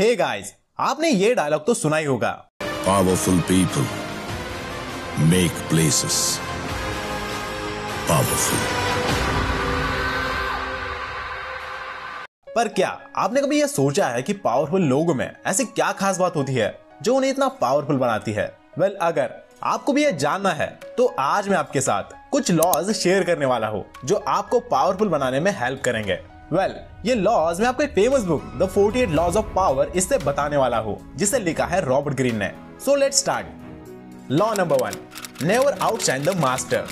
Hey guys, आपने ये dialogue तो सुना ही होगा। Powerful people make places powerful. पर क्या आपने कभी यह सोचा है कि पावरफुल लोगों में ऐसी क्या खास बात होती है जो उन्हें इतना पावरफुल बनाती है? वेल, अगर आपको भी यह जानना है तो आज मैं आपके साथ कुछ लॉज शेयर करने वाला हूँ जो आपको पावरफुल बनाने में हेल्प करेंगे। ये लॉज मैं आपको एक famous book the 48 laws of power इससे बताने वाला हूँ जिसे लिखा है रॉबर्ट ग्रीन ने। So let's start. Law number 1, never outshine the master.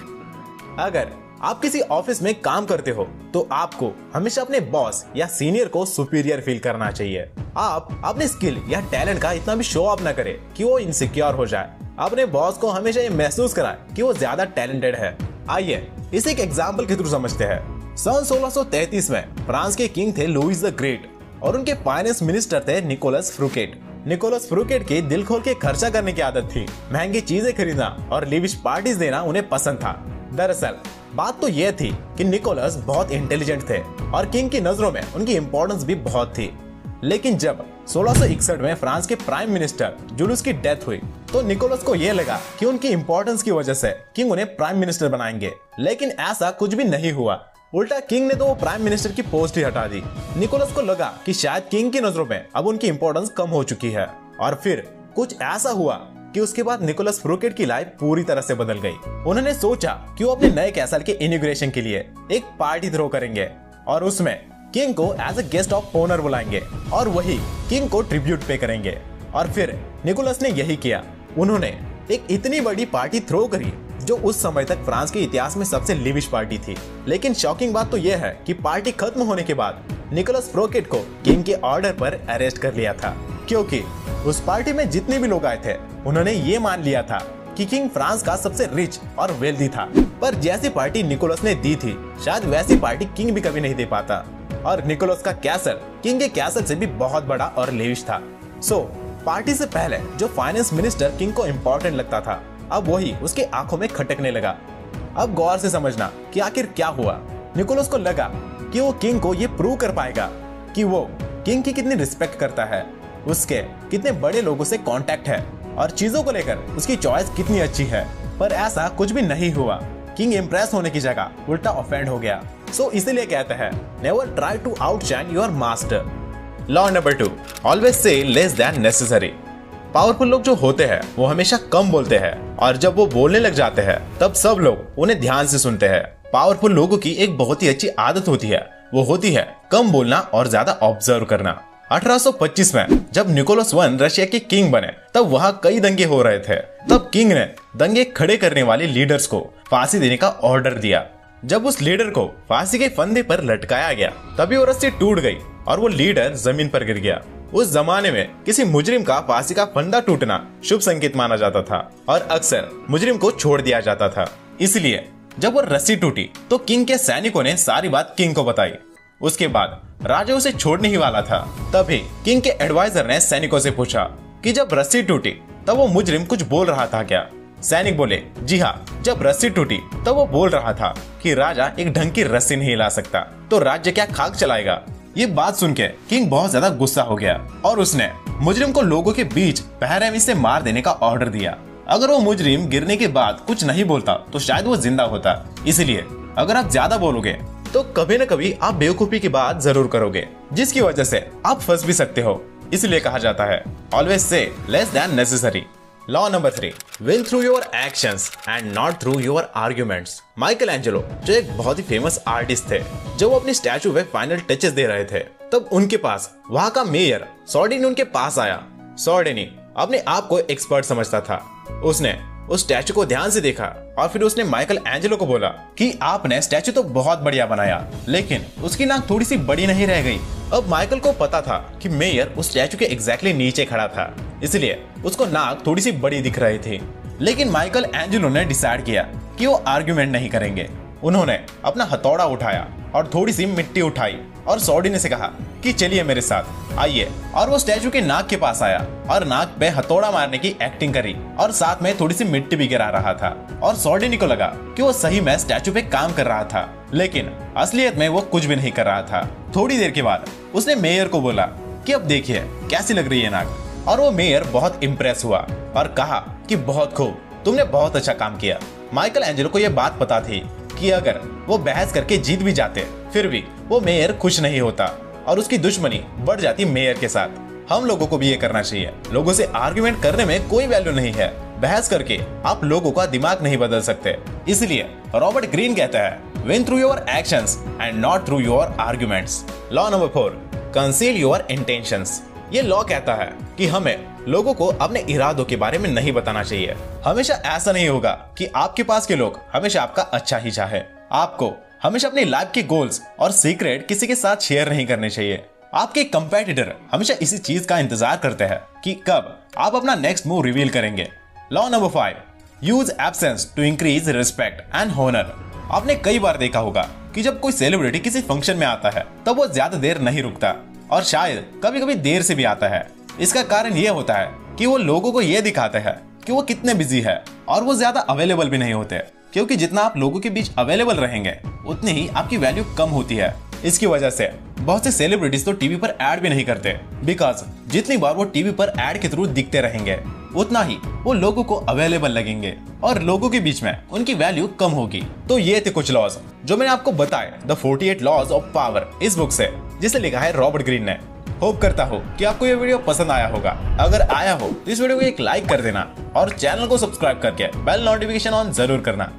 अगर आप किसी ऑफिस में काम करते हो तो आपको हमेशा अपने बॉस या सीनियर को सुपीरियर फील करना चाहिए। आप अपने स्किल या टैलेंट का इतना भी शो ऑफ ना करें कि वो इनसिक्योर हो जाए। अपने बॉस को हमेशा ये महसूस कराए कि वो ज्यादा टैलेंटेड है। आइए इसे एक एग्जाम्पल के थ्रू समझते हैं। सन 1633 में फ्रांस के किंग थे लुईस द ग्रेट और उनके फाइनेंस मिनिस्टर थे निकोलस फ्रूकेट। निकोलस फ्रूकेट की दिल खोल के खर्चा करने की आदत थी। महंगी चीजें खरीदना और लेविश पार्टीज देना उन्हें पसंद था। दरअसल बात तो यह थी कि निकोलस बहुत इंटेलिजेंट थे और किंग की नजरों में उनकी इंपॉर्टेंस भी बहुत थी। लेकिन जब 1661 में फ्रांस के प्राइम मिनिस्टर जुलूस की डेथ हुई तो निकोलस को यह लगा कि उनकी इंपॉर्टेंस की वजह से किंग उन्हें प्राइम मिनिस्टर बनाएंगे। लेकिन ऐसा कुछ भी नहीं हुआ। उल्टा किंग ने तो वो प्राइम मिनिस्टर की पोस्ट ही हटा दी। निकोलस को लगा कि शायद किंग की नजरों में अब उनकी इंपॉर्टेंस कम हो चुकी है। और फिर कुछ ऐसा हुआ कि उसके बाद निकोलस फ्रूकेट की लाइफ पूरी तरह से बदल गई। उन्होंने सोचा कि वो अपने नए कैसल के इनॉग्रेशन के लिए एक पार्टी थ्रो करेंगे और उसमें किंग को as a guest of honour बुलाएंगे और वही किंग को ट्रिब्यूट पे करेंगे। और फिर निकोलस ने यही किया। उन्होंने एक इतनी बड़ी पार्टी थ्रो करी जो उस समय तक फ्रांस के इतिहास में सबसे लिविश पार्टी थी। लेकिन शॉकिंग बात तो यह है कि पार्टी खत्म होने के बाद निकोलस फ्रूकेट को किंग के ऑर्डर पर अरेस्ट कर लिया था, क्योंकि उस पार्टी में जितने भी लोग आए थे उन्होंने ये मान लिया था कि किंग फ्रांस का सबसे रिच और वेल्दी था। पर जैसी पार्टी निकोलस ने दी थी शायद वैसी पार्टी किंग भी कभी नहीं दे पाता। और निकोलस का कैसल किंग के कैसल से भी बहुत बड़ा और लेविश था। सो पार्टी से पहले जो फाइनेंस मिनिस्टर किंग को इम्पोर्टेंट लगता था अब वही उसके आंखों में खटकने लगा। अब गौर से समझना कि आखिर क्या हुआ। निकोलस को लगा कि वो किंग को ये प्रूव कर पाएगा कि वो किंग की कितनी रिस्पेक्ट करता है, उसके कितने बड़े लोगों से कांटेक्ट है और चीजों को लेकर उसकी चॉइस कितनी अच्छी है। पर ऐसा कुछ भी नहीं हुआ। किंग इम्प्रेस होने की जगह उल्टा ऑफेंड हो गया। सो इसीलिए कहते हैं never try to outshine your master. Law number 2, always say less than necessary. Powerful लोग जो होते हैं वो हमेशा कम बोलते हैं और जब वो बोलने लग जाते हैं तब सब लोग उन्हें ध्यान से सुनते हैं। पावरफुल लोगों की एक बहुत ही अच्छी आदत होती है, वो होती है कम बोलना और ज्यादा ऑब्जर्व करना। 1825 में जब निकोलस I रशिया के किंग बने तब वहाँ कई दंगे हो रहे थे। तब किंग ने दंगे खड़े करने वाले लीडर्स को फांसी देने का ऑर्डर दिया। जब उस लीडर को फांसी के फंदे पर लटकाया गया तभी वो रस्सी टूट गई और वो लीडर जमीन पर गिर गया। उस जमाने में किसी मुजरिम का फांसी का फंदा टूटना शुभ संकेत माना जाता था और अक्सर मुजरिम को छोड़ दिया जाता था। इसलिए जब वो रस्सी टूटी तो किंग के सैनिकों ने सारी बात किंग को बताई। उसके बाद राजा उसे छोड़ने ही वाला था। तभी किंग के एडवाइजर ने सैनिकों से पूछा कि जब रस्सी टूटी तब वो मुजरिम कुछ बोल रहा था क्या? सैनिक बोले, जी हाँ, जब रस्सी टूटी तब वो बोल रहा था कि राजा एक ढंग की रस्सी नहीं ला सकता तो राज्य क्या खाक चलाएगा। ये बात सुन के किंग बहुत ज्यादा गुस्सा हो गया और उसने मुजरिम को लोगों के बीच बहरहमी से मार देने का ऑर्डर दिया। अगर वो मुजरिम गिरने के बाद कुछ नहीं बोलता तो शायद वो जिंदा होता। इसलिए अगर आप ज्यादा बोलोगे तो कभी न कभी आप बेवकूफी की बात जरूर करोगे जिसकी वजह से आप फंस भी सकते हो। इसलिए कहा जाता है always say less than necessary. Law number 3, win through your actions and not through your arguments. Michael Angelo जो एक बहुत ही फेमस आर्टिस्ट थे, जब वो अपनी स्टैचू पे फाइनल टचेस दे रहे थे तब उनके पास वहाँ का मेयर सॉर्डिनी उनके पास आया। सॉर्डिनी अपने आप को एक्सपर्ट समझता था। उसने उस स्टैचू को ध्यान से देखा और फिर उसने माइकल एंजेलो को बोला कि आपने स्टैचू तो बहुत बढ़िया बनाया लेकिन उसकी नाक थोड़ी सी बड़ी नहीं रह गई। अब माइकल को पता था कि मेयर उस स्टैचू के एग्जैक्टली नीचे खड़ा था, इसलिए उसको नाक थोड़ी सी बड़ी दिख रही थी। लेकिन माइकल एंजेलो ने डिसाइड किया कि वो आर्ग्यूमेंट नहीं करेंगे। उन्होंने अपना हथौड़ा उठाया और थोड़ी सी मिट्टी उठाई और सॉर्डिनी से कहा कि चलिए मेरे साथ आइए। और वो स्टैचू के नाक के पास आया और नाक पे हथौड़ा मारने की एक्टिंग करी और साथ में थोड़ी सी मिट्टी भी गिरा रहा था। और सॉर्डिनी को लगा कि वो सही में स्टैचू पे काम कर रहा था, लेकिन असलियत में वो कुछ भी नहीं कर रहा था। थोड़ी देर के बाद उसने मेयर को बोला कि अब देखिए कैसी लग रही है नाक। और वो मेयर बहुत इम्प्रेस हुआ और कहा कि बहुत खूब, तुमने बहुत अच्छा काम किया। माइकल एंजेलो को यह बात पता थी कि अगर वो बहस करके जीत भी जाते फिर भी वो मेयर खुश नहीं होता और उसकी दुश्मनी बढ़ जाती मेयर के साथ। हम लोगों को भी ये करना चाहिए। लोगों से आर्गुमेंट करने में कोई वैल्यू नहीं है। बहस करके आप लोगों का दिमाग नहीं बदल सकते। इसलिए रॉबर्ट ग्रीन कहता है, win through your actions and not through your arguments. Law number 4, conceal your intentions. ये लॉ कहता है कि हमें लोगों को अपने इरादों के बारे में नहीं बताना चाहिए। हमेशा ऐसा नहीं होगा कि आपके पास के लोग हमेशा आपका अच्छा ही चाहे। आपको हमेशा अपनी लाइफ के गोल्स और सीक्रेट किसी के साथ शेयर नहीं करने चाहिए। आपके कंपेटिटर हमेशा इसी चीज का इंतजार करते हैं कि कब आप अपना नेक्स्ट मूव रिवील करेंगे। Law number 5, use absence to increase respect and honour. आपने कई बार देखा होगा कि जब कोई सेलिब्रिटी किसी फंक्शन में आता है तब वो ज्यादा देर नहीं रुकता और शायद कभी कभी देर से भी आता है। इसका कारण ये होता है कि वो लोगों को ये दिखाते हैं कि वो कितने बिजी है और वो ज्यादा अवेलेबल भी नहीं होते, क्योंकि जितना आप लोगों के बीच अवेलेबल रहेंगे उतनी ही आपकी वैल्यू कम होती है। इसकी वजह से बहुत से सेलिब्रिटीज तो टीवी पर ऐड भी नहीं करते, बिकॉज जितनी बार वो टीवी पर ऐड के थ्रू दिखते रहेंगे उतना ही वो लोगों को अवेलेबल लगेंगे और लोगों के बीच में उनकी वैल्यू कम होगी। तो ये थे कुछ लॉज जो मैंने आपको बताए द 48 लॉज ऑफ पावर इस बुक से, जिसे लिखा है रॉबर्ट ग्रीन ने। होप करता हूँ कि आपको ये वीडियो पसंद आया होगा। अगर आया हो तो इस वीडियो को एक लाइक कर देना और चैनल को सब्सक्राइब करके बेल नोटिफिकेशन ऑन जरूर करना।